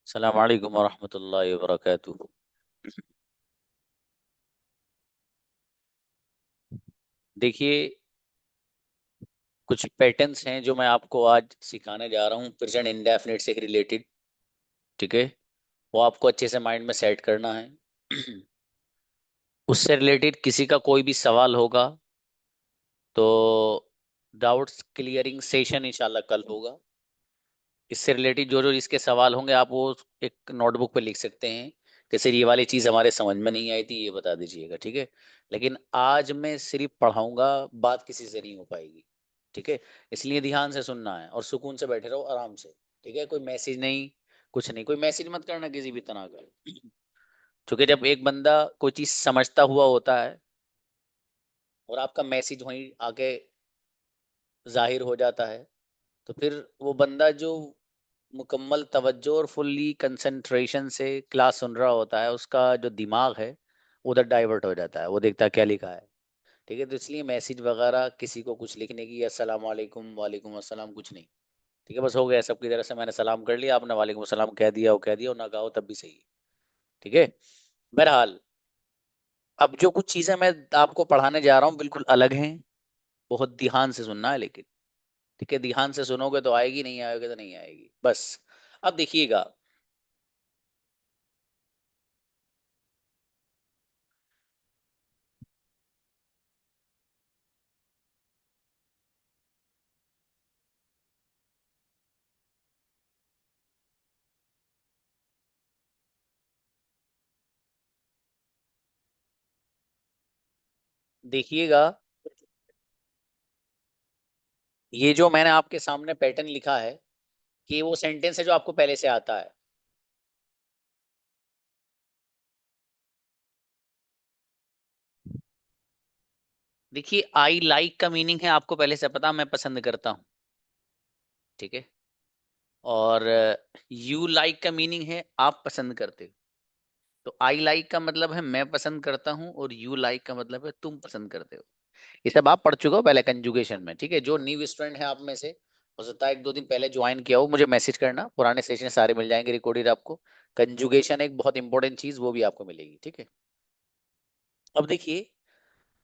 अस्सलाम वालेकुम वरहमतुल्लाहि वबरकातुहू। देखिए, कुछ पैटर्न्स हैं जो मैं आपको आज सिखाने जा रहा हूँ प्रेजेंट इंडेफिनिट से रिलेटेड। ठीक है, वो आपको अच्छे से माइंड में सेट करना है। उससे रिलेटेड किसी का कोई भी सवाल होगा तो डाउट्स क्लियरिंग सेशन इंशाल्लाह कल होगा। इससे रिलेटेड जो जो इसके सवाल होंगे आप वो एक नोटबुक पे लिख सकते हैं। जैसे ये वाली चीज हमारे समझ में नहीं आई थी, ये बता दीजिएगा, ठीक है। लेकिन आज मैं सिर्फ पढ़ाऊंगा, बात किसी से नहीं हो पाएगी। ठीक है, इसलिए ध्यान से सुनना है और सुकून से बैठे रहो आराम से। ठीक है, कोई मैसेज नहीं, कुछ नहीं, कोई मैसेज मत करना किसी भी तरह का। क्योंकि जब एक बंदा कोई चीज समझता हुआ होता है और आपका मैसेज वहीं आके जाहिर हो जाता है, तो फिर वो बंदा जो मुकम्मल तवज्जो और फुल्ली कंसंट्रेशन से क्लास सुन रहा होता है, उसका जो दिमाग है उधर डाइवर्ट हो जाता है, वो देखता है क्या लिखा है। ठीक है, तो इसलिए मैसेज वगैरह किसी को कुछ लिखने की, अस्सलाम वालेकुम, वालेकुम अस्सलाम, कुछ नहीं। ठीक है, बस हो गया, सबकी तरफ से मैंने सलाम कर लिया, आपने वालेकुम अस्सलाम कह दिया वो कह दिया, और ना कहो तब भी सही है। ठीक है, बहरहाल अब जो कुछ चीजें मैं आपको पढ़ाने जा रहा हूँ बिल्कुल अलग हैं। बहुत ध्यान से सुनना है लेकिन। ठीक है, ध्यान से सुनोगे तो आएगी, नहीं आएगी तो नहीं आएगी, बस। अब देखिएगा, देखिएगा, ये जो मैंने आपके सामने पैटर्न लिखा है, कि वो सेंटेंस है जो आपको पहले से आता है। देखिए, आई लाइक का मीनिंग है आपको पहले से पता, मैं पसंद करता हूँ। ठीक है, और यू लाइक का मीनिंग है आप पसंद करते हो। तो आई लाइक का मतलब है मैं पसंद करता हूँ, और यू लाइक का मतलब है तुम पसंद करते हो। ये सब आप पढ़ चुके हो पहले कंजुगेशन में। ठीक है, जो न्यू स्टूडेंट है आप में से, हो सकता है एक दो दिन पहले ज्वाइन किया हो, मुझे मैसेज करना, पुराने सेशन सारे मिल जाएंगे रिकॉर्डेड आपको। कंजुगेशन एक बहुत इंपॉर्टेंट चीज, वो भी आपको मिलेगी। ठीक है, अब देखिए,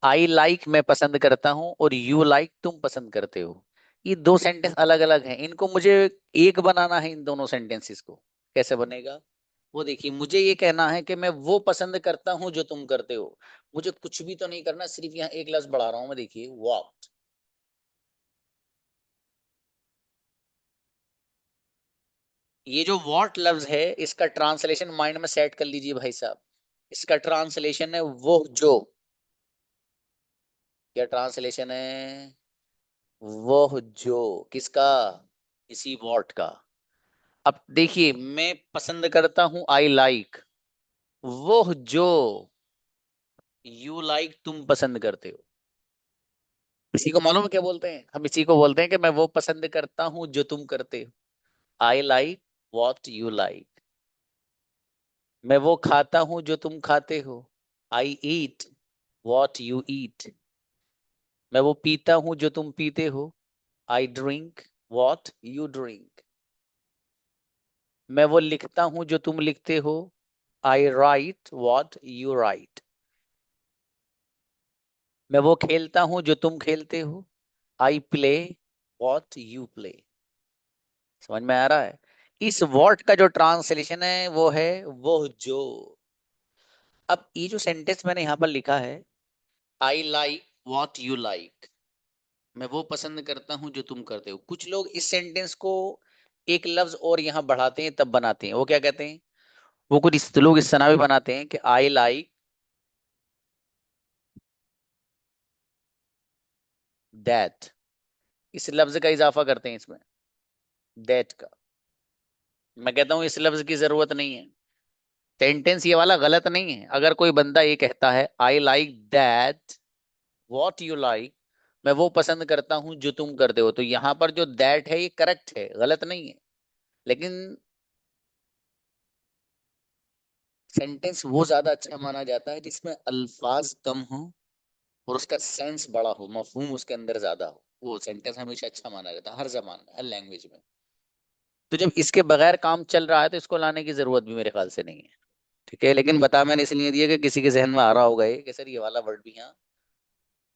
आई लाइक मैं पसंद करता हूँ, और यू लाइक तुम पसंद करते हो। ये दो सेंटेंस अलग अलग हैं, इनको मुझे एक बनाना है। इन दोनों सेंटेंसेस को कैसे बनेगा, वो देखिए। मुझे ये कहना है कि मैं वो पसंद करता हूँ जो तुम करते हो। मुझे कुछ भी तो नहीं करना, सिर्फ यहाँ एक लफ्ज बढ़ा रहा हूँ मैं, देखिए, वॉट। ये जो वॉट लफ्ज है, इसका ट्रांसलेशन माइंड में सेट कर लीजिए भाई साहब। इसका ट्रांसलेशन है वो जो। क्या ट्रांसलेशन है? वो जो। किसका? इसी वॉट का। अब देखिए, मैं पसंद करता हूं, आई लाइक, वो जो यू लाइक तुम पसंद करते हो। इसी को मालूम है क्या बोलते हैं? हम इसी को बोलते हैं कि मैं वो पसंद करता हूं जो तुम करते हो। I like what you like. मैं वो खाता हूं जो तुम खाते हो। आई ईट वॉट यू ईट। मैं वो पीता हूं जो तुम पीते हो। I drink what you drink. मैं वो लिखता हूं जो तुम लिखते हो। I right what you right. मैं वो खेलता हूं जो तुम खेलते हो। I play what you play. समझ में आ रहा है? इस वॉट का जो ट्रांसलेशन है वो है वो जो। अब ये जो सेंटेंस मैंने यहां पर लिखा है, I like what you like, मैं वो पसंद करता हूं जो तुम करते हो, कुछ लोग इस सेंटेंस को एक लफ्ज और यहां बढ़ाते हैं तब बनाते हैं। वो क्या कहते हैं? वो कुछ इस लोग इस तरह भी बनाते हैं कि आई लाइक दैट। इस लफ्ज का इजाफा करते हैं इसमें, दैट का। मैं कहता हूं इस लफ्ज की जरूरत नहीं है। सेंटेंस ये वाला गलत नहीं है। अगर कोई बंदा ये कहता है I like that what you like, मैं वो पसंद करता हूं जो तुम करते हो, तो यहां पर जो दैट है ये करेक्ट है, गलत नहीं है। लेकिन सेंटेंस वो ज्यादा अच्छा माना जाता है जिसमें अल्फाज कम हो और उसका सेंस बड़ा हो, मफहूम उसके अंदर ज्यादा हो। वो सेंटेंस हमेशा अच्छा माना जाता है, हर जबान में, हर लैंग्वेज में। तो जब इसके बगैर काम चल रहा है तो इसको लाने की जरूरत भी मेरे ख्याल से नहीं है। ठीक है, लेकिन बता मैंने इसलिए दिया कि किसी के जहन में आ रहा होगा ये कि सर ये वाला वर्ड भी यहाँ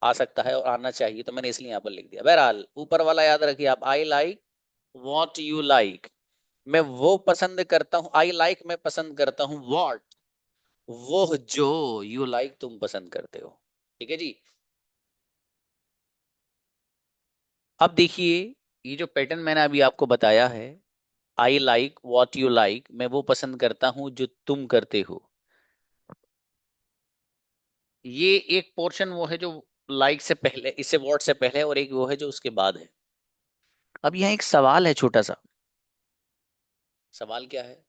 आ सकता है और आना चाहिए, तो मैंने इसलिए यहाँ पर लिख दिया। बहरहाल ऊपर वाला याद रखिए आप, I like what you like, मैं वो पसंद करता हूँ, आई लाइक मैं पसंद करता हूँ, वॉट वो जो, यू लाइक तुम पसंद करते हो। ठीक है जी। अब देखिए, ये जो पैटर्न मैंने अभी आपको बताया है, I like what you like, मैं वो पसंद करता हूं जो तुम करते हो, ये एक पोर्शन वो है जो लाइक से पहले, इससे वॉट से पहले, और एक वो है जो उसके बाद है। अब यहाँ एक सवाल है छोटा सा। सवाल क्या है?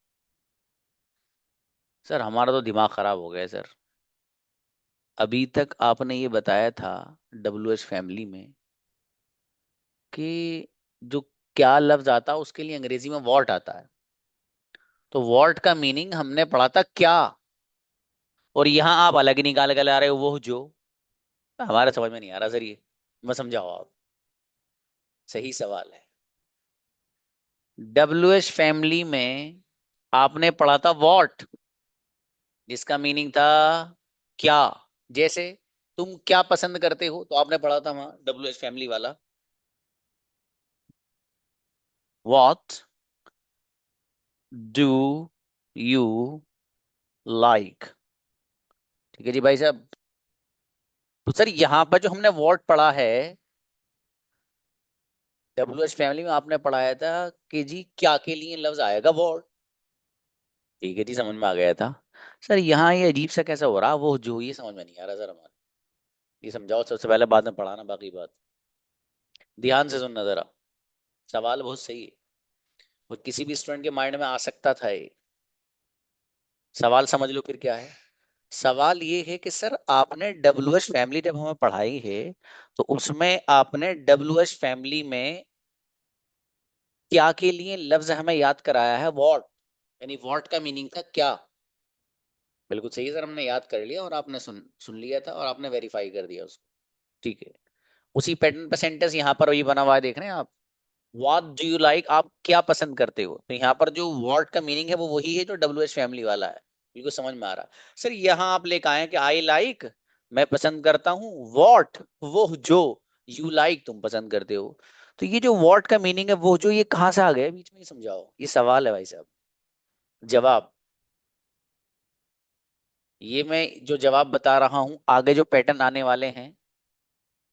सर हमारा तो दिमाग खराब हो गया है सर। अभी तक आपने ये बताया था डब्ल्यू एच फैमिली में कि जो क्या लफ्ज आता है उसके लिए अंग्रेजी में वॉट आता है, तो वॉट का मीनिंग हमने पढ़ा था क्या, और यहाँ आप अलग ही निकाल कर ला रहे हो वो जो। हमारा समझ में नहीं आ रहा सर ये, मैं समझाओ आप। सही सवाल है। डब्ल्यू एच फैमिली में आपने पढ़ा था वॉट, जिसका मीनिंग था क्या। जैसे तुम क्या पसंद करते हो, तो आपने पढ़ा था वहां डब्ल्यू एच फैमिली वाला, वॉट डू यू लाइक। ठीक है जी भाई साहब। तो सर यहाँ पर जो हमने वॉट पढ़ा है डब्ल्यू एच फैमिली में, आपने पढ़ाया था कि जी क्या के लिए लफ्ज आएगा वॉट। ठीक है जी, समझ में आ गया था। सर यहाँ ये अजीब सा कैसा हो रहा, वो जो, ये समझ में नहीं आ रहा सर हमारा। ये समझाओ सबसे पहले, बाद में पढ़ाना बाकी बात। ध्यान से सुनना जरा, सवाल बहुत सही है, वो किसी भी स्टूडेंट के माइंड में आ सकता था ये। सवाल समझ लो फिर क्या है। सवाल ये है कि सर आपने डब्ल्यू एच फैमिली जब हमें पढ़ाई है, तो उसमें आपने डब्ल्यू एच फैमिली में क्या के लिए लफ्ज हमें याद कराया है वॉट, यानी वॉट का मीनिंग था क्या। बिल्कुल सही है सर, हमने याद कर लिया और आपने सुन सुन लिया था और आपने वेरीफाई कर दिया उसको। ठीक है, उसी पैटर्न पे सेंटेंस यहाँ पर वही बना हुआ है, देख रहे हैं आप। व्हाट डू यू लाइक, आप क्या पसंद करते हो, तो यहाँ पर जो व्हाट का मीनिंग है वो वही है जो डब्ल्यू एच फैमिली वाला है। बिल्कुल समझ में आ रहा। सर यहाँ आप लेकर आए कि आई लाइक मैं पसंद करता हूँ, व्हाट वो जो, यू लाइक तुम पसंद करते हो। तो ये जो व्हाट का मीनिंग है वो जो, ये कहाँ से आ गया बीच में, ये समझाओ, ये सवाल है भाई साहब। जवाब, ये मैं जो जवाब बता रहा हूँ, आगे जो पैटर्न आने वाले हैं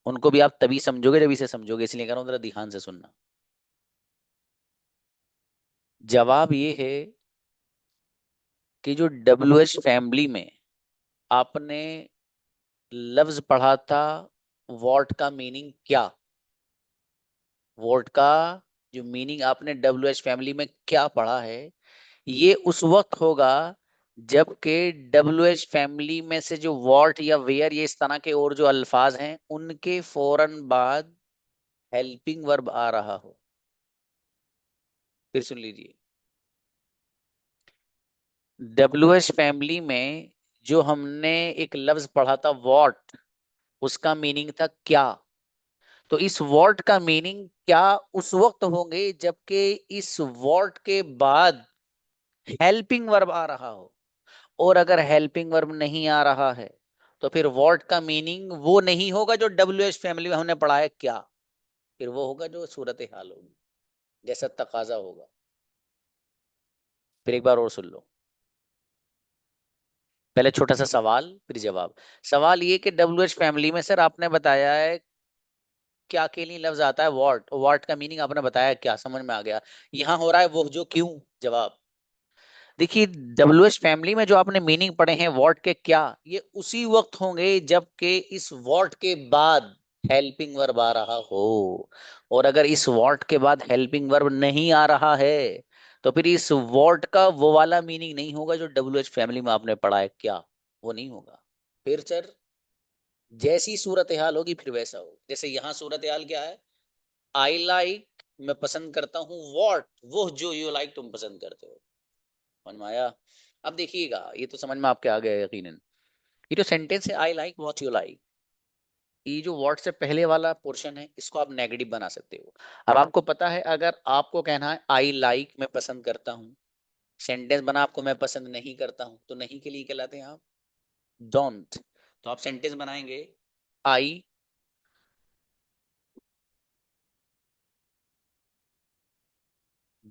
उनको भी आप तभी समझोगे जब इसे समझोगे, इसलिए कह रहा हूँ जरा ध्यान से सुनना। जवाब ये है कि जो डब्ल्यू एच फैमिली में आपने लफ्ज पढ़ा था वॉट का मीनिंग क्या, वॉट का जो मीनिंग आपने डब्ल्यू एच फैमिली में क्या पढ़ा है, ये उस वक्त होगा जबकि डब्ल्यू एच फैमिली में से जो वॉट या वेयर, ये इस तरह के और जो अल्फाज हैं, उनके फौरन बाद हेल्पिंग वर्ब आ रहा हो। फिर सुन लीजिए, डब्ल्यू एच फैमिली में जो हमने एक लफ्ज पढ़ा था वॉट, उसका मीनिंग था क्या। तो इस वॉट का मीनिंग क्या उस वक्त होंगे जबकि इस वॉट के बाद हेल्पिंग वर्ब आ रहा हो, और अगर हेल्पिंग वर्ब नहीं आ रहा है तो फिर वॉट का मीनिंग वो नहीं होगा जो डब्ल्यू एच फैमिली में हमने पढ़ा है क्या, फिर वो होगा जो सूरत हाल होगी, जैसा तकाजा होगा। फिर एक बार और सुन लो, पहले छोटा सा सवाल फिर जवाब। सवाल ये कि डब्ल्यू एच फैमिली में सर आपने बताया है क्या के लिए लफ्ज आता है वॉट, वॉट का मीनिंग आपने बताया क्या, समझ में आ गया। यहाँ हो रहा है वो जो क्यों। जवाब, देखिए डब्ल्यू एच फैमिली में जो आपने मीनिंग पढ़े हैं वॉट के क्या, ये उसी वक्त होंगे जबकि इस वॉट के बाद हेल्पिंग वर्ब आ रहा हो, और अगर इस वॉट के बाद हेल्पिंग वर्ब नहीं आ रहा है तो फिर इस वॉट का वो वाला मीनिंग नहीं होगा जो डब्ल्यू एच फैमिली में आपने पढ़ा है क्या, वो नहीं होगा। फिर सर जैसी सूरत हाल होगी फिर वैसा हो, जैसे यहाँ सूरत हाल क्या है, आई लाइक मैं पसंद करता हूँ, वॉट वो जो यू लाइक तुम पसंद करते हो। समझ में आया? अब देखिएगा, ये तो समझ में आपके आ गया यकीनन। ये जो सेंटेंस है I like what you like, ये जो वर्ड से पहले वाला पोर्शन है इसको आप नेगेटिव बना सकते हो। अब आपको पता है, अगर आपको कहना है आई लाइक मैं पसंद करता हूँ, सेंटेंस बना आपको मैं पसंद नहीं करता हूँ, तो नहीं के लिए कहलाते हैं आप डोंट। तो आप सेंटेंस बनाएंगे I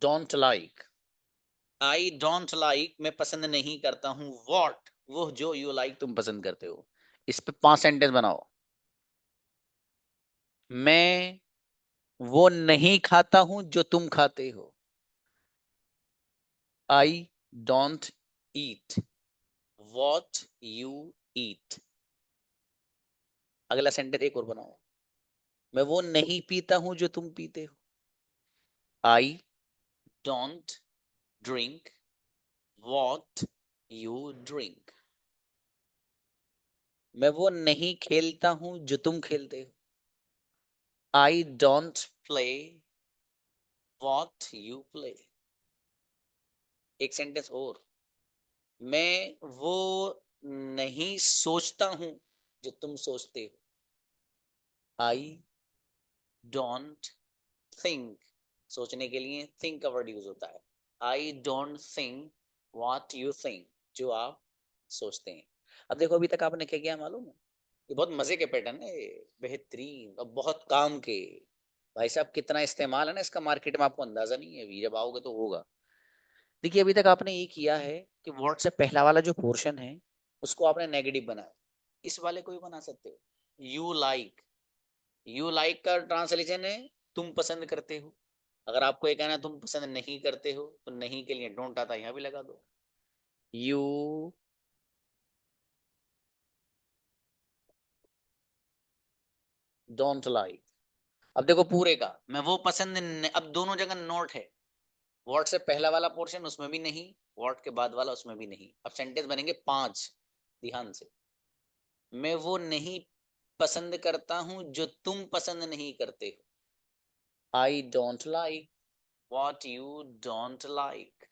don't like, I don't like मैं पसंद नहीं करता हूँ व्हाट वो जो यू लाइक तुम पसंद करते हो। इस पे 5 सेंटेंस बनाओ। मैं वो नहीं खाता हूं जो तुम खाते हो, I don't eat what you eat. अगला सेंटेंस एक और बनाओ, मैं वो नहीं पीता हूं जो तुम पीते हो, I don't drink what you drink. मैं वो नहीं खेलता हूं जो तुम खेलते हो, I don't play what you play. एक सेंटेंस और, मैं वो नहीं सोचता हूं जो तुम सोचते हो, आई डोंट थिंक। सोचने के लिए थिंक का वर्ड यूज होता है, I don't think what you think जो आप सोचते हैं। अब देखो अभी तक आपने क्या किया मालूम है, ये बहुत मजे के पैटर्न है, बेहतरीन और बहुत काम के। भाई साहब कितना इस्तेमाल है ना इसका मार्केट में, आपको अंदाजा नहीं है, अभी जब आओगे तो होगा। देखिए अभी तक आपने ये किया है कि वर्ड से पहला वाला जो पोर्शन है उसको आपने नेगेटिव बनाया, इस वाले को भी बना सकते हो। यू लाइक, यू लाइक का ट्रांसलेशन है तुम पसंद करते हो। अगर आपको ये कहना है तुम पसंद नहीं करते हो, तो नहीं के लिए डोंट आता है, यहाँ भी लगा दो। You don't like. अब देखो पूरे का मैं वो पसंद अब दोनों जगह नोट है, वर्ड से पहला वाला पोर्शन उसमें भी नहीं, वर्ड के बाद वाला उसमें भी नहीं। अब सेंटेंस बनेंगे 5, ध्यान से। मैं वो नहीं पसंद करता हूं जो तुम पसंद नहीं करते हो, I don't like what you don't like.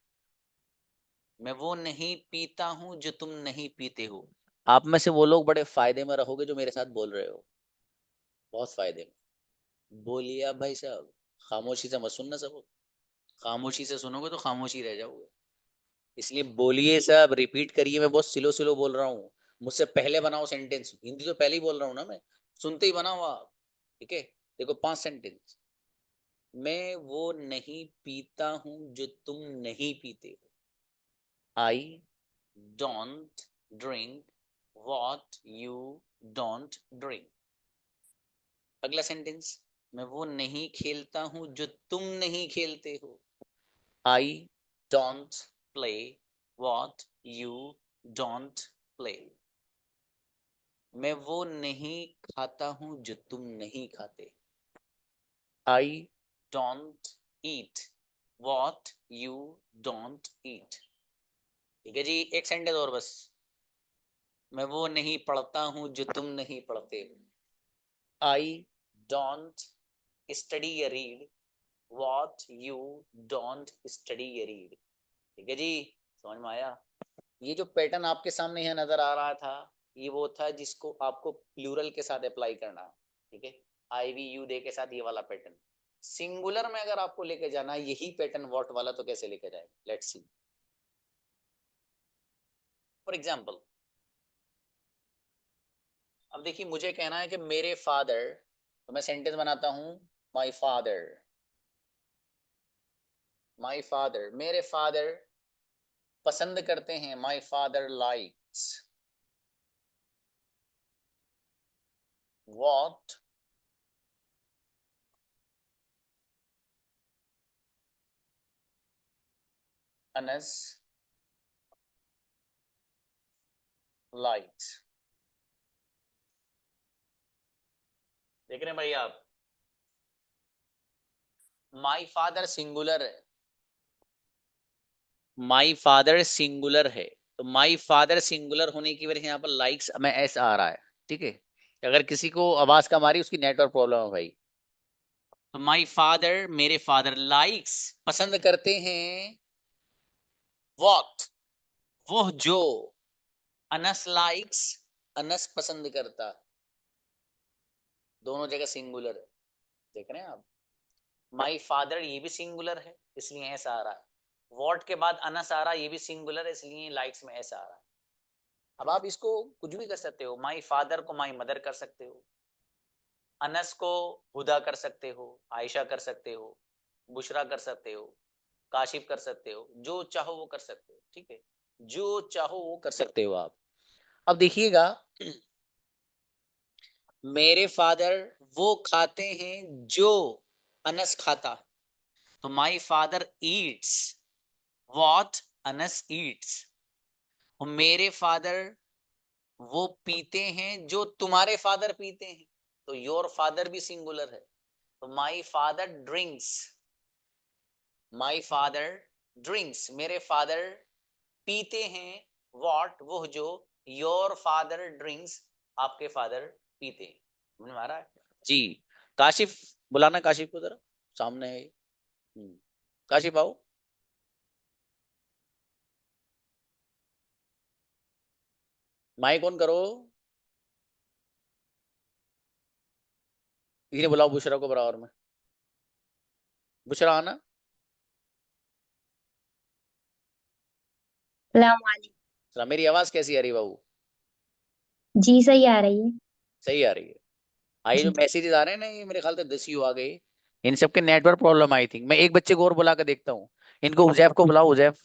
मैं वो नहीं पीता हूं जो तुम नहीं पीते हो। आप में से वो लोग बड़े फायदे में रहोगे जो मेरे साथ बोल रहे हो, बहुत फायदे में। बोलिए आप भाई साहब, खामोशी से मत सुनना सब, खामोशी से सुनोगे तो खामोशी रह जाओगे। इसलिए बोलिए सब, रिपीट करिए, मैं बहुत स्लो स्लो बोल रहा हूँ। मुझसे पहले बनाओ सेंटेंस, हिंदी तो पहले ही बोल रहा हूँ ना मैं, सुनते ही बनाओ आप। ठीक है, देखो 5 सेंटेंस। मैं वो नहीं पीता हूं जो तुम नहीं पीते हो, I don't drink what you don't drink. अगला सेंटेंस, मैं वो नहीं खेलता हूं जो तुम नहीं खेलते हो, I don't play what you don't play. मैं वो नहीं खाता हूं जो तुम नहीं खाते, I don't eat what you don't eat. ठीक है जी, एक सेंटेंस और बस, मैं वो नहीं पढ़ता हूं जो तुम नहीं पढ़ते हो, आई डोंट स्टडी या read what you don't study या रीड। ठीक है जी, समझ में आया। ये जो पैटर्न आपके सामने यहाँ नजर आ रहा था, ये वो था जिसको आपको प्लूरल के साथ अप्लाई करना है। ठीक है, आई वी यू दे के साथ ये वाला पैटर्न। सिंगुलर में अगर आपको लेके जाना है यही पैटर्न व्हाट वाला, तो कैसे लेके जाए, लेट्स सी। फॉर एग्जाम्पल, अब देखिए मुझे कहना है कि मेरे फादर, तो मैं सेंटेंस बनाता हूं माई फादर, माई फादर मेरे फादर पसंद करते हैं, my father likes what Anas likes. देख रहे हैं भाई आप, माई फादर सिंगुलर है, माई फादर सिंगुलर है, तो माई फादर सिंगुलर होने की वजह से यहाँ पर लाइक्स में एस आ रहा है। ठीक है, अगर किसी को आवाज कम आ रही उसकी नेटवर्क प्रॉब्लम है भाई। तो माई फादर मेरे फादर लाइक्स पसंद करते हैं व्हाट वो जो, अनस लाइक्स अनस पसंद करता, दोनों जगह सिंगुलर है, देख रहे हैं आप। माई फादर ये भी सिंगुलर है इसलिए ऐसा आ रहा है। वॉट के बाद अनस आ रहा है, ये भी सिंगुलर है इसलिए लाइक्स में ऐसा आ रहा है। अब आप इसको कुछ भी कर सकते हो, माई फादर को माई मदर कर सकते हो, अनस को हुदा कर सकते हो, आयशा कर सकते हो, बुशरा कर सकते हो, काशिफ कर सकते हो, जो चाहो वो कर सकते हो, ठीक है, जो चाहो वो कर सकते हो आप। अब देखिएगा, मेरे फादर वो खाते हैं जो अनस खाता है, तो my father Yeats what Anas Yeats. मेरे फादर वो पीते हैं जो तुम्हारे फादर पीते हैं, तो योर फादर भी सिंगुलर है, तो my father drinks, my father drinks, मेरे फादर पीते हैं, व्हाट वो जो, योर फादर ड्रिंक्स आपके फादर पीते हैं। समझ में आ रहा है जी। काशिफ, बुलाना काशिफ को जरा, सामने है ये। काशिफ आओ। माइक ऑन करो। इन्हें बुलाओ बुशरा को बराबर में। बुशरा आना। सलाम। सलाम। मेरी आवाज कैसी आ रही है बाबू? जी सही आ रही है। सही आ रही है। आइए, जो जी। मैसेजेस आ रहे हैं ना, ये मेरे ख्याल से 10 आ गए। इन सबके नेटवर्क प्रॉब्लम आई थिंक। मैं एक बच्चे को और बुला के देखता हूँ। इनको उजैफ को बुलाओ, उजैफ।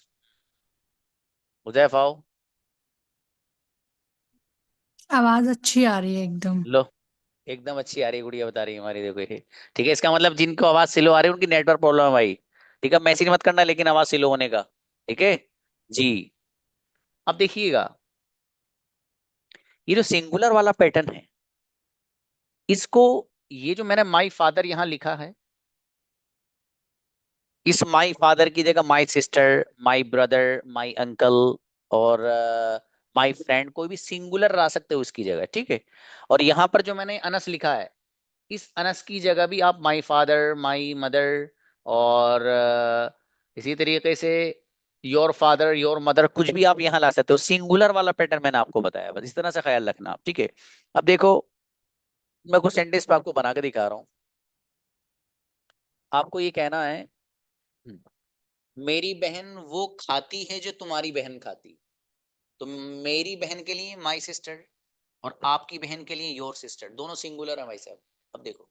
उजैफ आओ। आवाज अच्छी आ रही है एकदम। लो, एकदम अच्छी आ रही है, गुड़िया बता रही है हमारी, देखो ये। ठीक है, इसका मतलब जिनको आवाज स्लो आ रही है उनकी नेटवर्क प्रॉब्लम है भाई। ठीक है, मैसेज मत करना लेकिन आवाज स्लो होने का। ठीक है जी। अब देखिएगा, ये जो सिंगुलर वाला पैटर्न है, इसको, ये जो मैंने माई फादर यहां लिखा है, इस माई फादर की जगह my sister, my brother, my uncle और माई फ्रेंड, कोई भी सिंगुलर ला सकते हो इसकी जगह, ठीक है। और यहाँ पर जो मैंने अनस लिखा है, इस अनस की जगह भी आप माई फादर, माई मदर और इसी तरीके से योर फादर, योर मदर, कुछ भी आप यहाँ ला सकते हो। सिंगुलर वाला पैटर्न मैंने आपको बताया, बस इस तरह से ख्याल रखना आप, ठीक है। अब देखो, मैं कुछ सेंटेंस पे आपको बना के दिखा रहा हूँ। आपको ये कहना है, मेरी बहन वो खाती है जो तुम्हारी बहन खाती। तो मेरी बहन के लिए माई सिस्टर, और आपकी बहन के लिए योर सिस्टर, दोनों सिंगुलर है भाई साहब। अब देखो,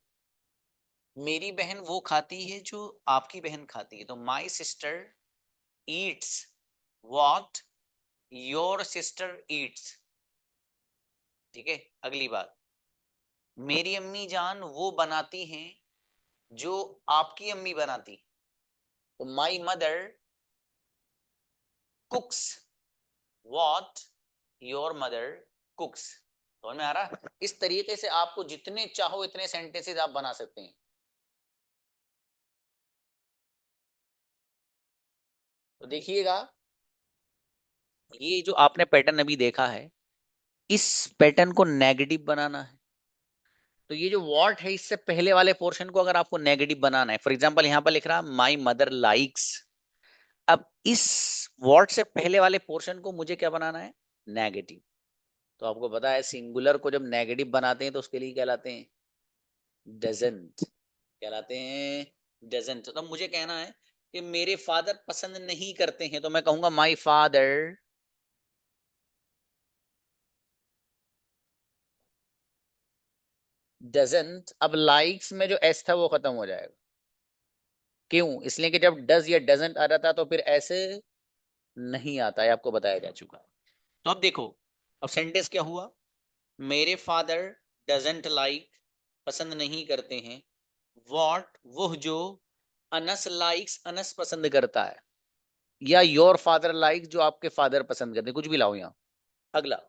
मेरी बहन वो खाती है जो आपकी बहन खाती है, तो my sister Yeats what your sister Yeats. ठीक है, अगली बात, मेरी अम्मी जान वो बनाती हैं जो आपकी अम्मी बनाती, तो my mother कुक्स what your mother कुक्स। समझ में आ रहा है? इस तरीके से आपको जितने चाहो इतने सेंटेंसेस आप बना सकते हैं। तो देखिएगा, ये जो आपने पैटर्न अभी देखा है, इस पैटर्न को नेगेटिव बनाना है। तो ये जो वॉट है, इससे पहले वाले पोर्शन को अगर आपको नेगेटिव बनाना है, फॉर एग्जांपल यहां पर लिख रहा माई मदर लाइक्स। अब इस वॉट से पहले वाले पोर्शन को मुझे क्या बनाना है? नेगेटिव। तो आपको पता है, सिंगुलर को जब नेगेटिव बनाते हैं तो उसके लिए कहलाते हैं डजंट। कहलाते हैं डजंट। तो मुझे कहना है कि मेरे फादर पसंद नहीं करते हैं, तो मैं कहूंगा माई फादर डजंट। अब लाइक्स में जो एस था वो खत्म हो जाएगा। क्यों? इसलिए कि जब डज या डजंट आ जाता तो फिर ऐसे नहीं आता है, आपको बताया जा चुका है। तो अब देखो, अब सेंटेंस क्या हुआ? मेरे फादर डजंट लाइक, पसंद नहीं करते हैं, व्हाट वो जो, अनस लाइक्स अनस पसंद करता है, या योर फादर लाइक जो आपके फादर पसंद करते हैं, कुछ भी लाओ यहाँ। अगला,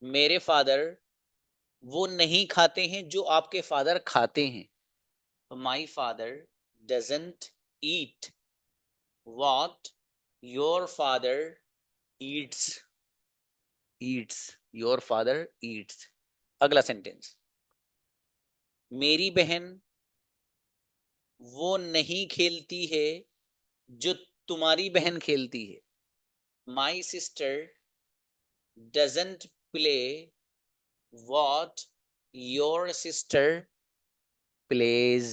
मेरे फादर वो नहीं खाते हैं जो आपके फादर खाते हैं, तो my father doesn't eat what your father Yeats. Yeats, your father Yeats. अगला सेंटेंस, मेरी बहन वो नहीं खेलती है जो तुम्हारी बहन खेलती है, my sister doesn't play what your sister plays.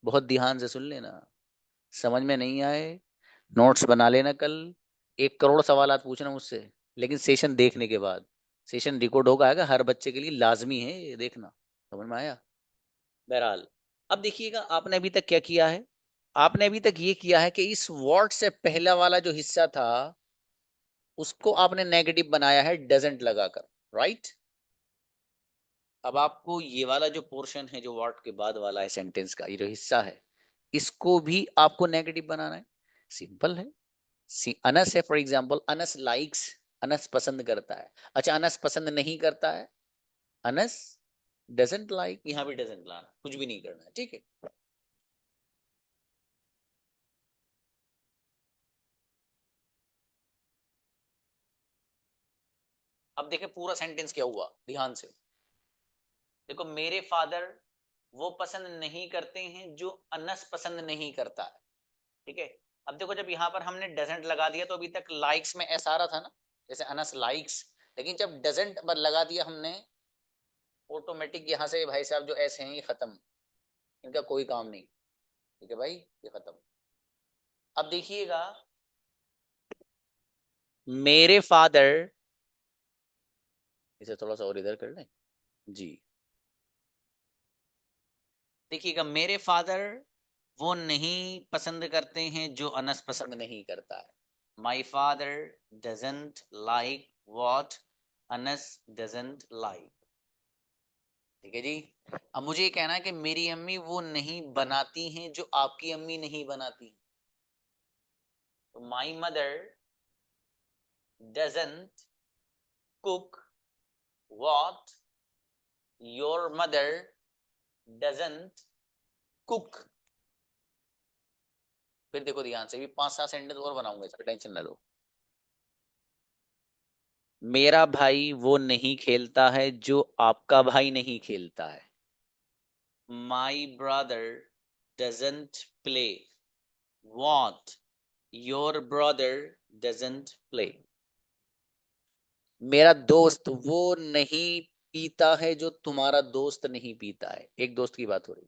बहुत ध्यान से सुन लेना, समझ में नहीं आए नोट्स बना लेना कल। 1 करोड़ सवाल पूछना मुझसे, लेकिन सेशन देखने के बाद। सेशन रिकॉर्ड होगा, आएगा हर बच्चे के लिए, लाजमी है ये देखना। समझ में आया? बहरहाल, अब देखिएगा आपने अभी तक क्या किया है। आपने अभी तक ये किया है कि इस वर्ड से पहला वाला जो हिस्सा था उसको आपने नेगेटिव बनाया है डजंट लगाकर, राइट। अब आपको ये वाला जो पोर्शन है, जो वर्ड के बाद वाला है सेंटेंस का, ये जो हिस्सा है, इसको भी आपको नेगेटिव बनाना है। सिंपल है। अनस है for example, Anas likes, Anas पसंद करता है। अच्छा, अनस पसंद नहीं करता है, अनस डजंट लाइक। यहाँ भी डजंट लाना, कुछ भी नहीं करना है, ठीक है। अब देखें पूरा सेंटेंस क्या हुआ, ध्यान से देखो। मेरे फादर वो पसंद नहीं करते हैं जो अनस पसंद नहीं करता है, ठीक है। अब देखो, जब यहाँ पर हमने डजंट लगा दिया तो अभी तक लाइक्स में एस आ रहा था ना, जैसे अनस लाइक्स। लेकिन जब डजंट पर लगा दिया हमने, ऑटोमेटिक यहाँ से भाई साहब जो एस हैं ये खत्म, इनका कोई काम नहीं, ठीक है भाई, ये खत्म। अब देखिएगा, मेरे फादर, इसे थोड़ा सा और इधर कर लें जी। देखिएगा, मेरे फादर वो नहीं पसंद करते हैं जो अनस पसंद नहीं करता है। माई father doesn't like what Anas doesn't like, ठीक है जी। अब मुझे ये कहना है कि मेरी अम्मी वो नहीं बनाती हैं जो आपकी अम्मी नहीं बनाती। तो my mother doesn't cook what your mother doesn't cook. फिर देखो ध्यान से, भी 5-7 सेंटेंस और बनाऊंगा, इसका टेंशन ना लो। मेरा भाई वो नहीं खेलता है जो आपका भाई नहीं खेलता है। My brother doesn't play what your brother doesn't play. मेरा दोस्त वो नहीं पीता है जो तुम्हारा दोस्त नहीं पीता है, एक दोस्त की बात हो रही।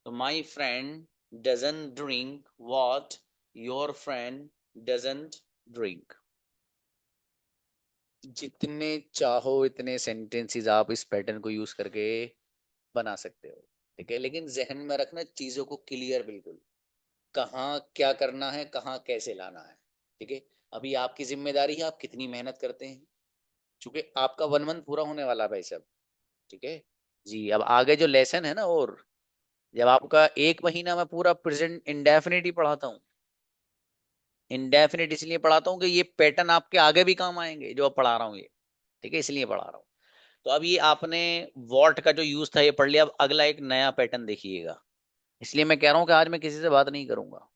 तो my friend doesn't drink what your friend doesn't drink. जितने चाहो इतने सेंटेंसेस आप इस पैटर्न को यूज करके बना सकते हो, ठीक है। लेकिन जहन में रखना चीजों को क्लियर, बिल्कुल कहाँ क्या करना है, कहाँ कैसे लाना है, ठीक है। अभी आपकी जिम्मेदारी है, आप कितनी मेहनत करते हैं, क्योंकि आपका 1 मंथ पूरा होने वाला है भाई साहब, ठीक है जी। अब आगे जो लेसन है ना, और जब आपका 1 महीना मैं पूरा प्रेजेंट इंडेफिनिट ही पढ़ाता हूँ। इंडेफिनिट इसलिए पढ़ाता हूँ कि ये पैटर्न आपके आगे भी काम आएंगे जो अब पढ़ा रहा हूँ ये, ठीक है, इसलिए पढ़ा रहा हूँ। तो अब ये आपने वॉट का जो यूज था ये पढ़ लिया, अब अगला एक नया पैटर्न देखिएगा। इसलिए मैं कह रहा हूँ कि आज मैं किसी से बात नहीं करूंगा।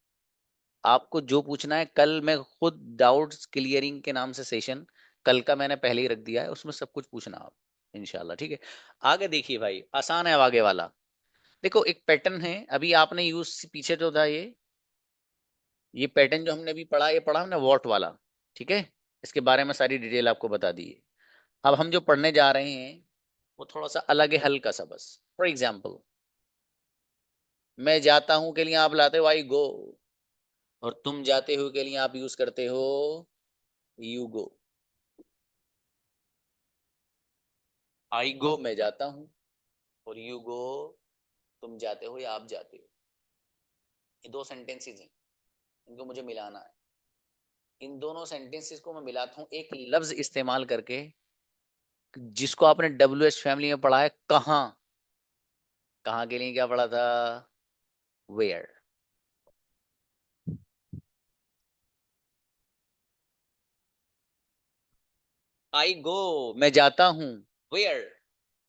आपको जो पूछना है कल, मैं खुद डाउट्स क्लियरिंग के नाम से सेशन कल का मैंने पहले ही रख दिया है, उसमें सब कुछ पूछना आप इंशाल्लाह, ठीक है। आगे देखिए भाई, आसान है अब आगे वाला। देखो एक पैटर्न है, अभी आपने यूज पीछे जो था ये पैटर्न जो हमने अभी पढ़ा, ये पढ़ा हमने वॉट वाला, ठीक है। इसके बारे में सारी डिटेल आपको बता दी है। अब हम जो पढ़ने जा रहे हैं वो थोड़ा सा अलग है, हल्का सा बस। फॉर एग्जाम्पल, मैं जाता हूं के लिए आप लाते हो आई गो, और तुम जाते हो के लिए आप यूज करते हो यू गो। आई गो मैं जाता हूं, और यू गो तुम जाते हो या आप जाते हो। ये दो सेंटेंसेस हैं, इनको मुझे मिलाना है। इन दोनों सेंटेंसेस को मैं मिलाता हूं एक लफ्ज इस्तेमाल करके, जिसको आपने WH फैमिली में पढ़ा है, कहाँ। कहाँ के लिए क्या पढ़ा था, वेयर। आई गो मैं जाता हूं, वेयर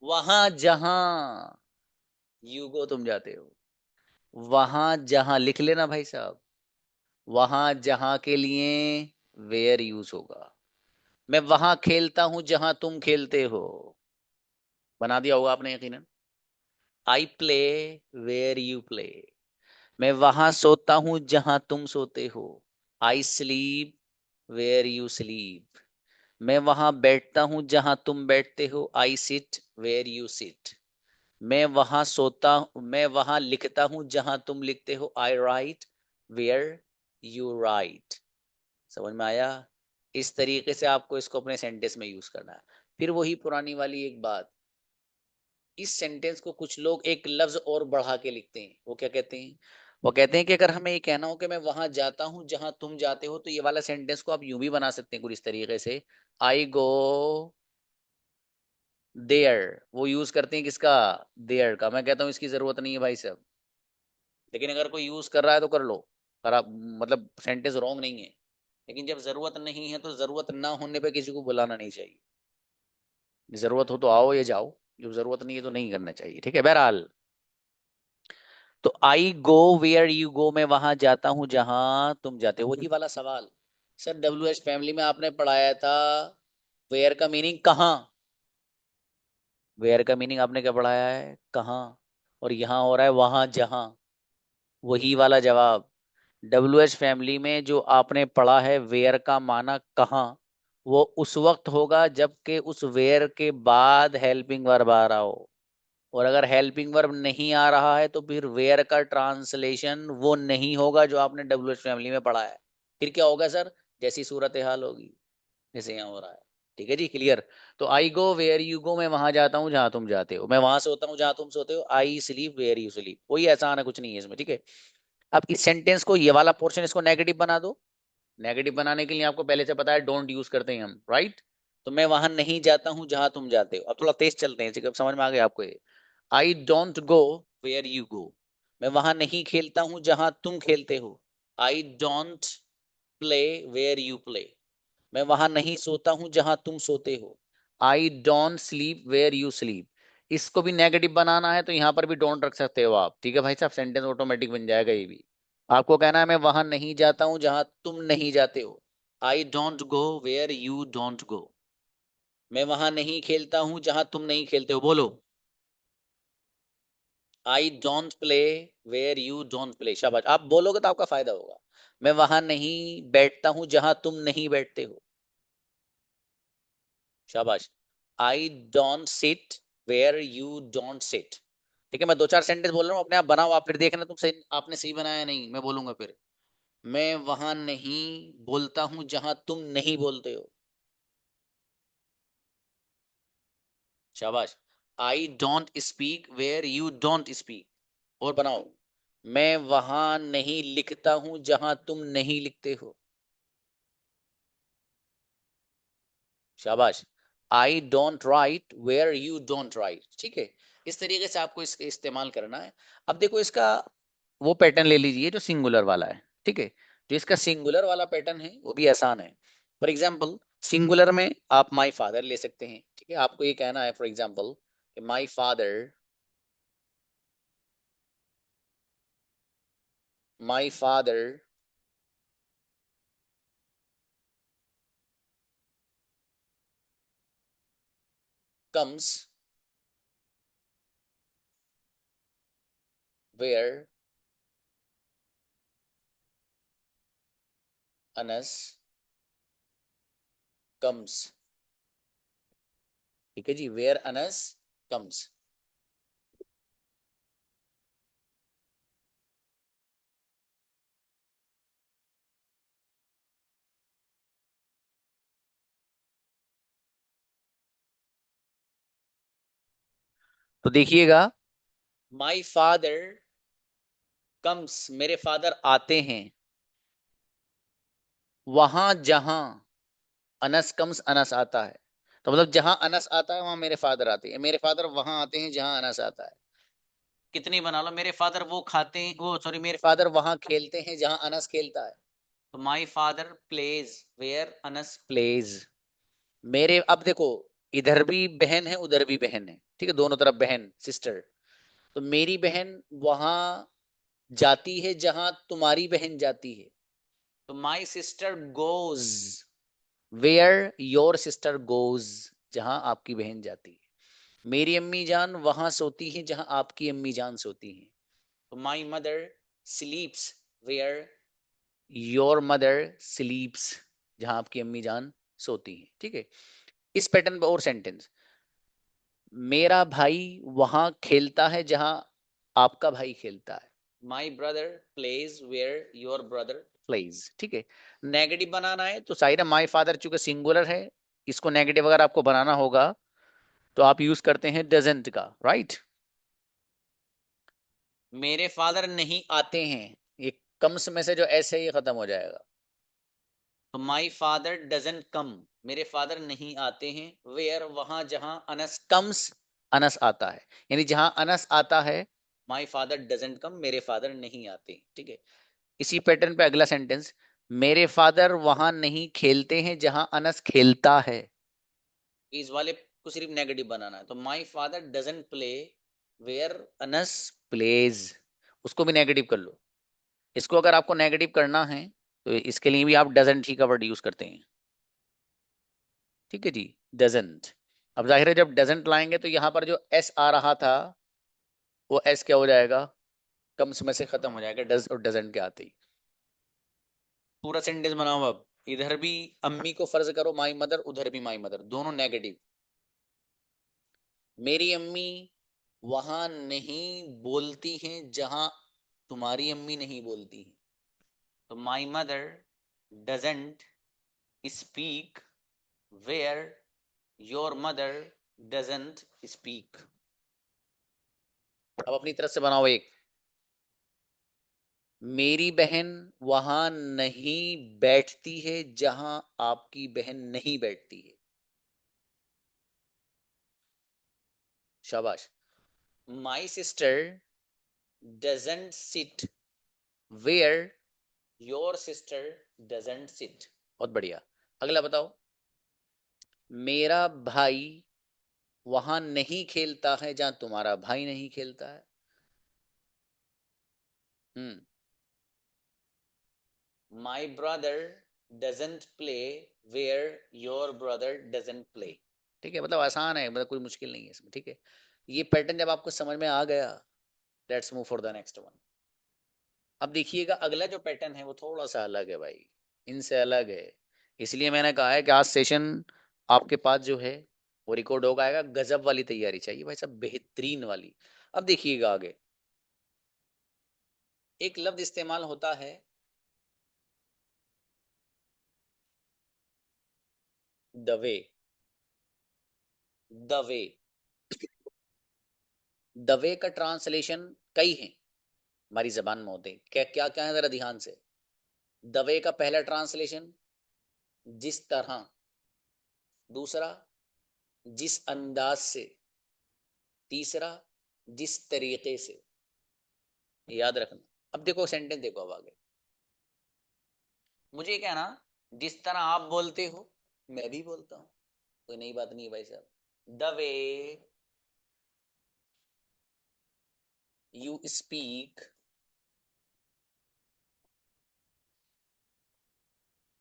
वहां जहां, यू गो तुम जाते हो। वहां जहां लिख लेना भाई साहब, वहां जहां के लिए वेयर यूज होगा। मैं वहां खेलता हूं जहां तुम खेलते हो, बना दिया होगा आपने यकीनन। I play where you play, मैं वहां सोता हूं जहां तुम सोते हो। I sleep where you sleep, मैं वहां बैठता हूं जहां तुम बैठते हो, I sit where you sit. मैं वहां लिखता हूं जहां तुम लिखते हो, I write where you write. समझ में आया? इस तरीके से आपको इसको अपने सेंटेंस में यूज करना है। फिर वही पुरानी वाली एक बात, इस सेंटेंस को कुछ लोग एक लफ्ज और बढ़ा के लिखते हैं। वो क्या कहते हैं? वो कहते हैं कि अगर हमें ये कहना हो कि मैं वहां जाता हूं जहां तुम जाते हो, तो ये वाला सेंटेंस को आप यूं भी बना सकते हैं कुछ इस तरीके से, आई गो देयर। वो यूज करते हैं किसका? देयर का। मैं कहता हूं इसकी जरूरत नहीं है भाई साहब, लेकिन अगर कोई यूज कर रहा है तो कर लो। खराब मतलब सेंटेंस रॉन्ग नहीं है, लेकिन जब जरूरत नहीं है तो जरूरत ना होने पे किसी को बुलाना नहीं चाहिए। जरूरत हो तो आओ या जाओ, जब जरूरत नहीं है तो नहीं करना चाहिए। ठीक है, बहरहाल। तो आई गो वेयर यू गो, मैं वहां जाता हूं जहां तुम जाते हो। वही वाला सवाल सर, डब्ल्यू एच फैमिली में आपने पढ़ाया था, वेयर का मीनिंग कहाँ। वेयर का मीनिंग आपने क्या पढ़ाया है? कहाँ। और यहाँ हो रहा है वहां जहां। वही वाला जवाब। डब्ल्यू एच फैमिली में जो आपने पढ़ा है वेयर का माना कहाँ, वो उस वक्त होगा जबकि उस वेयर के बाद हेल्पिंग वर्ब आ रहा हो। और अगर हेल्पिंग वर्ब नहीं आ रहा है तो फिर वेयर का ट्रांसलेशन वो नहीं होगा जो आपने डब्ल्यू एच फैमिली में पढ़ा है। फिर क्या होगा सर? जैसी सूरत हाल होगी जैसे यहाँ हो रहा है। ठीक है जी, क्लियर। तो आई गो वेयर यू गो, मैं वहां जाता हूँ जहां तुम जाते हो। मैं वहां सोता हूँ जहां तुम सोते हो, I sleep where you sleep. कोई आसान है, कुछ नहीं है इसमें। ठीक है, अब इस सेंटेंस को, ये वाला पोर्शन इसको नेगेटिव बना दो। नेगेटिव बनाने के लिए आपको पहले से पता है डोंट यूज करते हैं हम, राइट। तो मैं वहां नहीं जाता हूं जहां तुम जाते हो। अब थोड़ा तेज चलते हैं, अब समझ में आ गया आपको ये। I don't go where you go, मैं वहां नहीं खेलता हूं जहां तुम खेलते हो। I don't play where you play, मैं वहां नहीं सोता हूं जहां तुम सोते हो। I don't sleep where you sleep. इसको भी नेगेटिव बनाना है तो यहां पर भी डोंट रख सकते हो आप। ठीक है भाई साहब, सेंटेंस ऑटोमेटिक बन जाएगा ये भी। आपको कहना है मैं वहां नहीं जाता हूं जहां तुम नहीं जाते हो, I don't go where you don't go. मैं वहां नहीं खेलता हूं जहां तुम नहीं खेलते हो, बोलो। I don't play where you don't play. शाबाश, आप बोलोगे तो आपका फायदा होगा। मैं वहां नहीं बैठता हूं जहां तुम नहीं बैठते हो। शाबाश। I don't sit where you don't sit. ठीक है, मैं दो चार सेंटेंस बोल रहा हूँ, अपने आप बनाओ। आप फिर देखना तुम सही, आपने सही बनाया नहीं, मैं बोलूंगा फिर। मैं वहां नहीं बोलता हूं जहां तुम नहीं बोलते हो। शाबाश। I don't speak where you don't speak. और बनाओ, मैं वहां नहीं लिखता हूं जहां तुम नहीं लिखते हो। शाबाश। I don't write where you don't write. ठीक है, इस तरीके से आपको इसका इस्तेमाल करना है। अब देखो इसका वो पैटर्न ले लीजिए जो सिंगुलर वाला है। ठीक है, जो इसका सिंगुलर वाला पैटर्न है वो भी आसान है। फॉर एग्जाम्पल, सिंगुलर में आप माई फादर ले सकते हैं। ठीक है, आपको ये कहना है for example my father, my father comes where Anas comes. ठीक है जी, वेयर अनस कम्स। तो देखिएगा, माई फादर कम्स, मेरे फादर आते हैं वहां जहां अनस कम्स, अनस आता है। तो मतलब जहां अनस आता है वहां मेरे फादर आते हैं। मेरे फादर वहां आते हैं जहां अनस आता है। कितनी बना लो, मेरे फादर वो खाते हैं, वो सॉरी, मेरे फादर वहां खेलते हैं जहां अनस खेलता है। तो my father plays where Anas plays. मेरे, अब देखो, इधर भी बहन है उधर भी बहन है। ठीक है, दोनों तरफ बहन, सिस्टर। तो मेरी बहन वहां जाती है जहां तुम्हारी बहन जाती है। तो my sister goes where your sister goes, जहां आपकी बहन जाती है। मेरी अम्मी जान वहां सोती है जहां आपकी अम्मी जान सोती है। तो my mother sleeps where your mother sleeps, जहां आपकी अम्मी जान सोती हैं। ठीक है, इस पैटर्न पर और सेंटेंस, मेरा भाई वहां खेलता है जहां आपका भाई खेलता है। My brother plays where your brother plays. ठीक है, नेगेटिव बनाना है तो साइड माई फादर चूंकि सिंगुलर है, इसको नेगेटिव अगर आपको बनाना होगा तो आप यूज करते हैं डजंट का, राइट। मेरे फादर नहीं आते हैं, ये कम्स में से जो ऐसे ही खत्म हो जाएगा, तो माई फादर डजंट कम, मेरे फादर नहीं आते हैं, वेयर वहां जहां अनस कम्स, अनस आता है, यानी जहां अनस आता है माई फादर डजंट कम, मेरे फादर नहीं आते। ठीक है, इसी पैटर्न पे अगला सेंटेंस, मेरे फादर वहां नहीं खेलते हैं जहां अनस खेलता है, इस वाले को सिर्फ नेगेटिव बनाना है, तो my father doesn't play where Anas plays, उसको भी नेगेटिव कर लो। इसको अगर आपको नेगेटिव करना है तो इसके लिए भी आप डजंट ही का वर्ड यूज करते हैं। ठीक है जी, डजंट। अब जाहिर है जब डजंट लाएंगे तो यहाँ पर जो एस आ रहा था वो एस क्या हो जाएगा, कम्स में से खत्म हो जाएगा, डज और डजंट के आते ही। पूरा सेंटेंस बनाओ अब, इधर भी अम्मी को फर्ज करो माई मदर, उधर भी माई मदर, दोनों नेगेटिव। मेरी अम्मी वहां नहीं बोलती हैं जहां तुम्हारी अम्मी नहीं बोलती हैं, तो my mother doesn't speak where your mother doesn't speak. अब अपनी तरफ से बनाओ एक, मेरी बहन वहां नहीं बैठती है जहां आपकी बहन नहीं बैठती है। शाबाश। My sister doesn't sit where your sister doesn't sit. बहुत बढ़िया। अगला बताओ, मेरा भाई वहां नहीं खेलता है जहां तुम्हारा भाई नहीं खेलता है। Hmm, my brother doesn't play where your brother doesn't play. ठीक है, मतलब आसान है, मतलब कोई मुश्किल नहीं है इसमें। ठीक है, ये पैटर्न जब आपको समझ में आ गया, let's move for the next one. अब देखिएगा अगला जो पैटर्न है वो थोड़ा सा अलग है भाई, इनसे अलग है, इसलिए मैंने कहा है कि आज सेशन आपके पास जो है वो रिकॉर्ड होगा, आएगा। गजब वाली तैयारी चाहिए भाई साहब, बेहतरीन वाली। अब देखिएगा आगे, एक लफ्ज इस्तेमाल होता है दवे। दवे, दवे का ट्रांसलेशन कई है हमारी जबान में होते हैं, क्या क्या क्या है, जरा ध्यान से। दवे का पहला ट्रांसलेशन जिस तरह, दूसरा जिस अंदाज से, तीसरा जिस तरीके से, याद रखना। अब देखो सेंटेंस देखो, अब आगे मुझे क्या ना, जिस तरह आप बोलते हो मैं भी बोलता हूँ, कोई नई बात नहीं है भाई साहब। The way you speak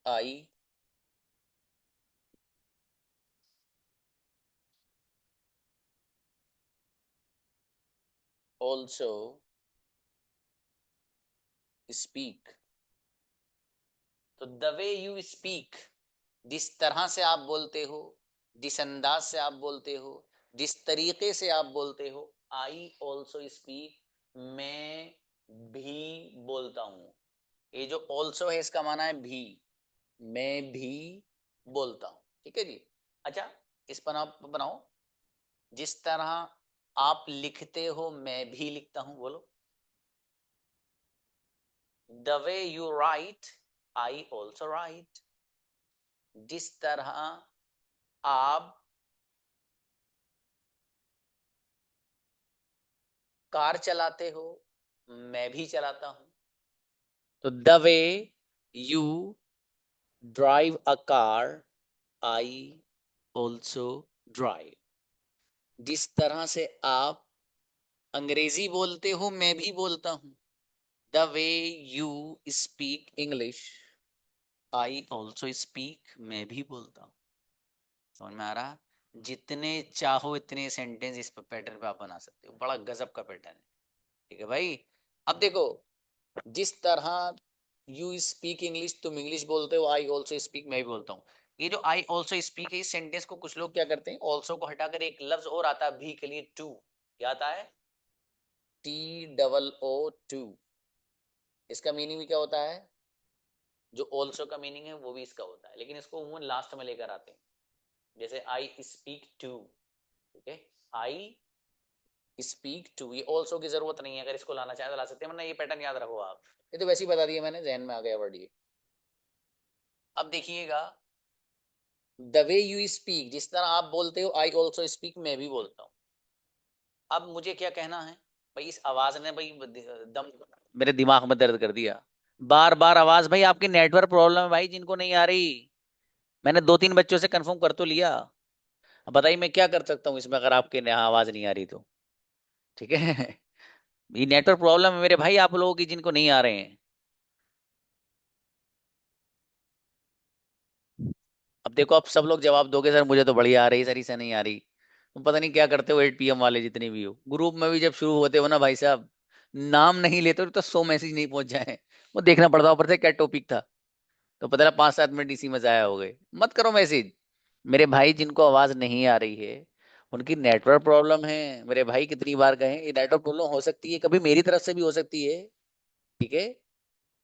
I also speak. तो द वे यू स्पीक, जिस तरह से आप बोलते हो, जिस अंदाज से आप बोलते हो, जिस तरीके से आप बोलते हो, आई ऑल्सो स्पीक, मैं भी बोलता हूँ। ये जो ऑल्सो है इसका माना है भी, मैं भी बोलता हूँ। ठीक है जी। अच्छा, इस पर आप बनाओ, जिस तरह आप लिखते हो मैं भी लिखता हूँ, बोलो। The way you right I also right, जिस तरह आप कार चलाते हो मैं भी चलाता हूं। तो the way you drive a car I also drive, जिस तरह से आप अंग्रेजी बोलते हो मैं भी बोलता हूं। The way you speak English I also speak, मैं भी बोलता हूँ। समझ में आ रहा? जितने चाहो इतने सेंटेंस इस पैटर्न पे आप बना सकते हो, बड़ा गजब का पैटर्न है। ठीक है भाई। अब देखो, जिस तरह यू स्पीक इंग्लिश, तुम इंग्लिश बोलते हो, आई ऑल्सो स्पीक, मैं भी बोलता हूँ। ये जो आई ऑल्सो स्पीक है इस सेंटेंस को कुछ लोग क्या करते हैं, ऑल्सो को हटाकर एक लफ्ज और आता है भी के लिए, टू। क्या आता है? TOO 2। इसका मीनिंग भी क्या होता है? जो ऑल्सो का मीनिंग है वो भी इसका होता है, लेकिन इसको उन्होंने लास्ट में लेकर आते हैं। जैसे आई स्पीक टू, ठीक है, आई स्पीक टू, ये ऑल्सो की जरूरत नहीं है, अगर इसको लाना चाहे तो ला सकते हैं, वरना ये पैटर्न याद रखो आप। ये तो वैसे ही बता दिया मैंने, जहन में आ गया वर्ड ये। अब देखिएगा, द वे यू स्पीक, जिस तरह आप बोलते हो, आई ऑल्सो स्पीक, मैं भी बोलता हूँ। अब मुझे क्या कहना है भाई, इस आवाज ने भाई दम मेरे दिमाग में दर्द कर दिया। बार बार आवाज, भाई आपकी नेटवर्क प्रॉब्लम है भाई, जिनको नहीं आ रही। मैंने 2-3 बच्चों से कंफर्म कर तो लिया। अब बताइए मैं क्या कर सकता हूँ इसमें, अगर आपके यहाँ आवाज नहीं आ रही तो। ठीक है। ये नेटवर्क प्रॉब्लम है मेरे भाई, आप लोगों की, जिनको नहीं आ रहे हैं। अब देखो, अब सब लोग जवाब दोगे सर मुझे तो बढ़िया आ रही, सर इसे नहीं आ रही। तुम पता नहीं क्या करते हो 8 PM वाले जितने भी हो, ग्रुप में भी जब शुरू होते हो ना भाई साहब, नाम नहीं लेते हो तो 100 मैसेज नहीं पहुंच जाए, वो देखना पड़ता है ऊपर से क्या टॉपिक था। तो पता लगा 5-7 मिनट इसी में जाया हो गए। मत करो मैसेज मेरे भाई, जिनको आवाज नहीं आ रही है उनकी नेटवर्क प्रॉब्लम है। मेरे भाई कितनी बार कहें, ये नेटवर्क प्रॉब्लम हो सकती है, कभी मेरी तरफ से भी हो सकती है। ठीक है,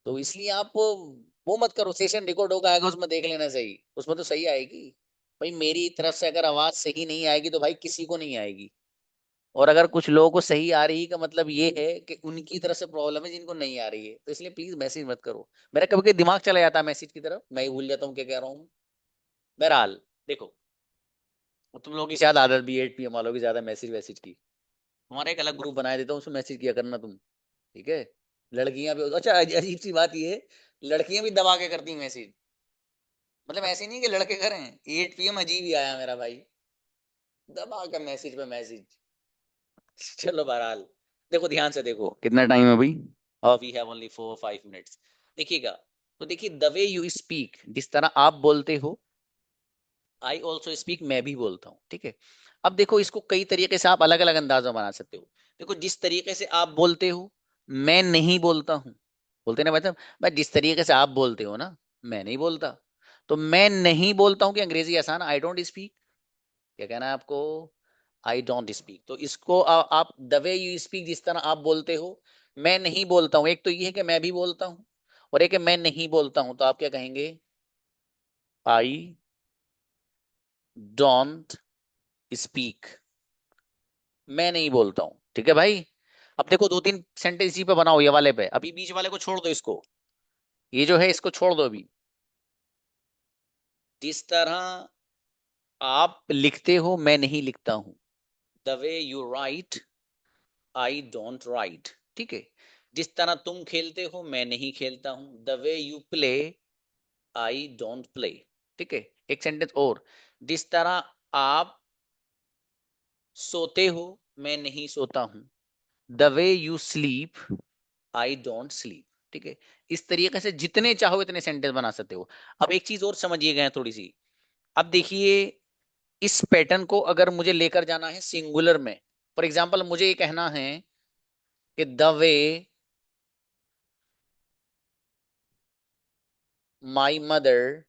तो इसलिए आप वो मत करो, सेशन रिकॉर्ड होगा आएगा उसमें देख लेना, सही उसमें तो सही आएगी। भाई मेरी तरफ से अगर आवाज सही नहीं आएगी तो भाई किसी को नहीं आएगी। और अगर कुछ लोगों को सही आ रही का मतलब ये है कि उनकी तरफ से प्रॉब्लम है, जिनको नहीं आ रही है, तो इसलिए प्लीज मैसेज मत करो। मेरा कभी कभी दिमाग चला जाता है मैसेज की तरफ, मैं ही भूल जाता हूँ क्या कह रहा हूँ। बहरहाल देखो, तुम लोगों की शायद आदत भी 8 PM वालों की ज्यादा मैसेज वैसेज की। हमारा एक अलग ग्रुप बना देता हूँ, उसमें मैसेज किया करना तुम। ठीक है, लड़कियां भी, अच्छा अजीब सी बात ये है, लड़कियां भी दबा के करती मैसेज। मतलब ऐसे नहीं कि लड़के करें, 8 PM अजीब ही आया मेरा भाई, दबा के मैसेज पे मैसेज। चलो बहरहाल, देखो ध्यान से देखो कितना टाइम है भाई, और वी हैव ओनली 4-5 मिनट्स। देखिएगा, तो देखिए, द वे यू स्पीक, जिस तरह आप बोलते हो, आई ऑल्सो स्पीक, मैं भी बोलता हूँ। ठीक है, अब देखो इसको कई तरीके से आप अलग अलग अंदाजों में बना सकते हो। देखो, जिस तरीके से आप बोलते हो, मैं नहीं बोलता हूँ, बोलते ना मतलब, भाई जिस तरीके से आप बोलते हो ना, मैं नहीं बोलता। तो मैं नहीं बोलता हूँ कि अंग्रेजी आसान, आई डोंट स्पीक, क्या कहना है आपको? आई डोंट स्पीक। तो इसको आप द वे यू स्पीक, जिस तरह आप बोलते हो, मैं नहीं बोलता हूँ, एक तो ये है कि मैं भी बोलता हूँ, और एक है मैं नहीं बोलता हूँ, तो आप क्या कहेंगे? आई डोंट स्पीक, मैं नहीं बोलता हूँ। ठीक है भाई, अब देखो 2-3 सेंटेंस इसी पे बनाओ, ये वाले पे, अभी बीच वाले को छोड़ दो, इसको, ये जो है इसको छोड़ दो अभी। जिस तरह आप लिखते हो, मैं नहीं लिखता हूँ, the way you right, I don't write. ठीक है, जिस तरह तुम खेलते हो, मैं नहीं खेलता हूँ, the way you play, I don't play. ठीक है, एक सेंटेंस और, जिस तरह आप सोते हो, मैं नहीं सोता हूँ, the way you sleep, I don't sleep. ठीक है, इस तरीके से जितने चाहो इतने सेंटेंस बना सकते हो। अब एक चीज और समझिएगा यहाँ थोड़ी सी। अब देखिए, इस पैटर्न को अगर मुझे लेकर जाना है सिंगुलर में, फॉर एग्जाम्पल मुझे ये कहना है कि the way my mother,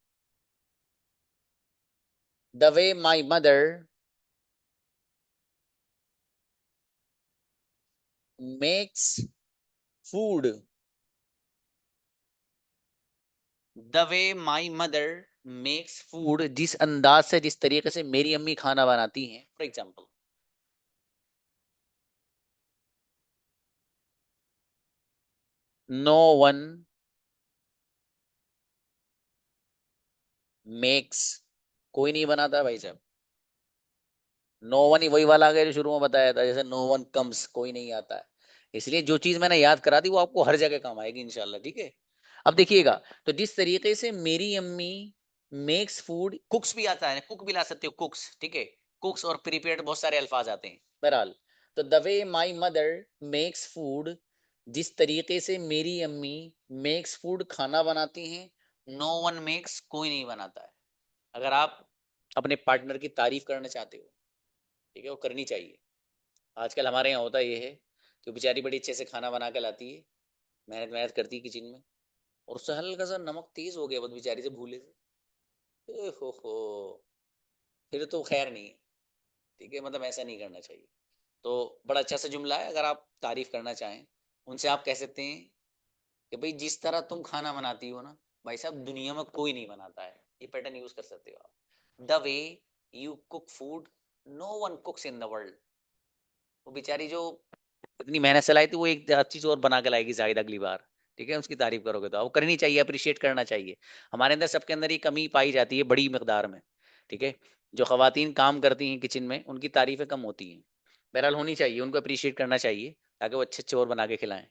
the way my mother makes food, the way my mother makes food, जिस अंदाज से, जिस तरीके से मेरी अम्मी खाना बनाती हैं, for example, no one makes, कोई नहीं बनाता भाई साहब। नो वन ही वही वाला आ गया जो शुरू में बताया था, जैसे नो वन कम्स, कोई नहीं आता है। इसलिए जो चीज मैंने याद करा दी वो आपको हर जगह काम आएगी इंशाल्लाह। ठीक है, अब देखिएगा, तो जिस तरीके से मेरी अम्मी मेक्स फूड, कुक्स भी आता है, कुक भी ला सकते हो, कुक्स। ठीक है, कुक्स और प्रिपेयर्ड बहुत सारे अल्फाज आते हैं, बहरहाल। तो the way my mother makes food, जिस तरीके से मेरी अम्मी मेक्स फूड, खाना बनाती हैं, नो वन मेक्स, कोई नहीं बनाता है। अगर आप अपने पार्टनर की तारीफ करना चाहते हो, ठीक है, वो करनी चाहिए। आजकल हमारे यहाँ होता ये है कि बेचारी बड़ी अच्छे से खाना बना के लाती है, मेहनत मेहनत करती है किचन में, और उससे हल्का सा नमक तेज हो गया बस बेचारी से भूले से, हो, फिर तो खैर नहीं है। ठीक है, मतलब ऐसा नहीं करना चाहिए। तो बड़ा अच्छा सा जुमला है, अगर आप तारीफ करना चाहें उनसे आप कह सकते हैं कि भाई जिस तरह तुम खाना बनाती हो ना, भाई साहब दुनिया में कोई नहीं बनाता है। ये पैटर्न यूज कर सकते हो आप। The way you cook food, no one cooks in the world. वो बेचारी जो इतनी मेहनत से लाई थी, वो एक चीज और बना के लाएगी शायद अगली बार। ठीक है, उसकी तारीफ करोगे तो वो करनी चाहिए, अप्रिशिएट करना चाहिए। हमारे अंदर सबके अंदर ये कमी पाई जाती है बड़ी मकदार में। ठीक है, जो खवातीन काम करती हैं किचन में उनकी तारीफें कम होती हैं। बहरहाल होनी चाहिए, उनको अप्रिशिएट करना चाहिए ताकि वो अच्छे अच्छे और बना के खिलाएं।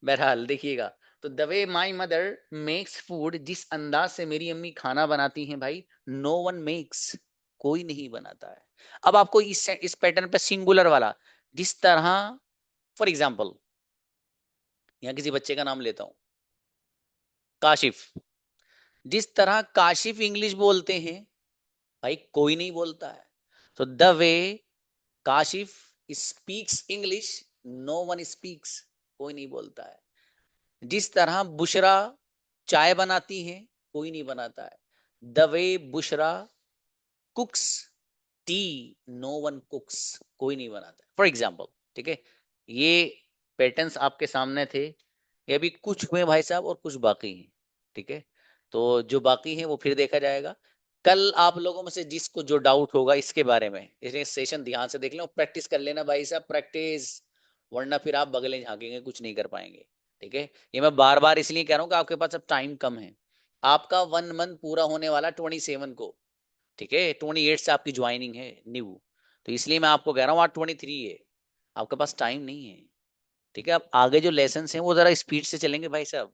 बहरहाल देखिएगा, तो the way my mother makes food, जिस अंदाज से मेरी अम्मी खाना बनाती हैं भाई, नो वन मेक्स, कोई नहीं बनाता है। अब आपको इस पैटर्न पे सिंगुलर वाला, जिस तरह, फॉर एग्जाम्पल यहाँ किसी बच्चे का नाम लेता हूं, काशिफ। जिस तरह काशिफ इंग्लिश बोलते हैं भाई, कोई नहीं बोलता है। तो the way Kashif speaks English, no one speaks, कोई नहीं बोलता है। जिस तरह बुशरा चाय बनाती है, कोई नहीं बनाता है। The way Bushra cooks tea, no one cooks, कोई नहीं बनाता, फॉर एग्जाम्पल। ठीक है, ये पैटर्न्स आपके सामने थे। ये भी कुछ हुए भाई साहब और कुछ बाकी हैं। ठीक है, तो जो बाकी हैं वो फिर देखा जाएगा। कल आप लोगों में से जिसको जो डाउट होगा इसके बारे में, इसलिए सेशन ध्यान से देख लें और प्रैक्टिस कर लेना भाई साहब, प्रैक्टिस। वरना फिर आप बगले झांकेंगे, कुछ नहीं कर पाएंगे। ठीक है, ये मैं बार बार इसलिए कह रहा हूँ कि आपके पास अब टाइम कम है। आपका 1 मंथ पूरा होने वाला 27 को। ठीक है, 28 से आपकी ज्वाइनिंग है न्यू। तो इसलिए मैं आपको कह रहा हूँ आज 23 है, आपके पास टाइम नहीं है। ठीक है, अब आगे जो लेसन हैं वो जरा स्पीड से चलेंगे भाई साहब।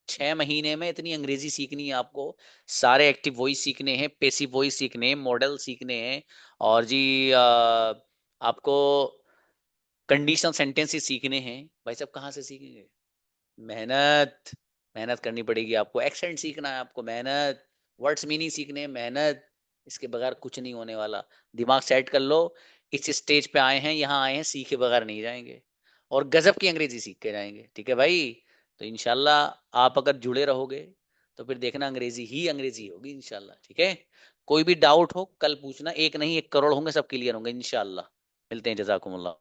6 महीने में इतनी अंग्रेजी सीखनी है आपको। सारे एक्टिव वॉइस सीखने हैं, पेसिव वॉइस सीखने हैं, मॉडल सीखने हैं। और जी आपको कंडीशनल सेंटेंसेस सीखने हैं। भाई साहब कहाँ से सीखेंगे? मेहनत, मेहनत करनी पड़ेगी आपको। एक्सेंट सीखना है आपको, मेहनत। वर्ड्स मीनिंग सीखने हैं, मेहनत। इसके बगैर कुछ नहीं होने वाला। दिमाग सेट कर लो, इस स्टेज पे आए हैं, यहाँ आए हैं, सीखे बगैर नहीं जाएंगे। और गजब की अंग्रेजी सीख के जाएंगे। ठीक है भाई, तो इंशाल्लाह आप अगर जुड़े रहोगे तो फिर देखना अंग्रेजी ही अंग्रेजी होगी इंशाल्लाह। ठीक है, कोई भी डाउट हो कल पूछना, एक नहीं 1 करोड़ होंगे, सब क्लियर होंगे इंशाल्लाह। मिलते हैं, जजाकुमुल्लाह।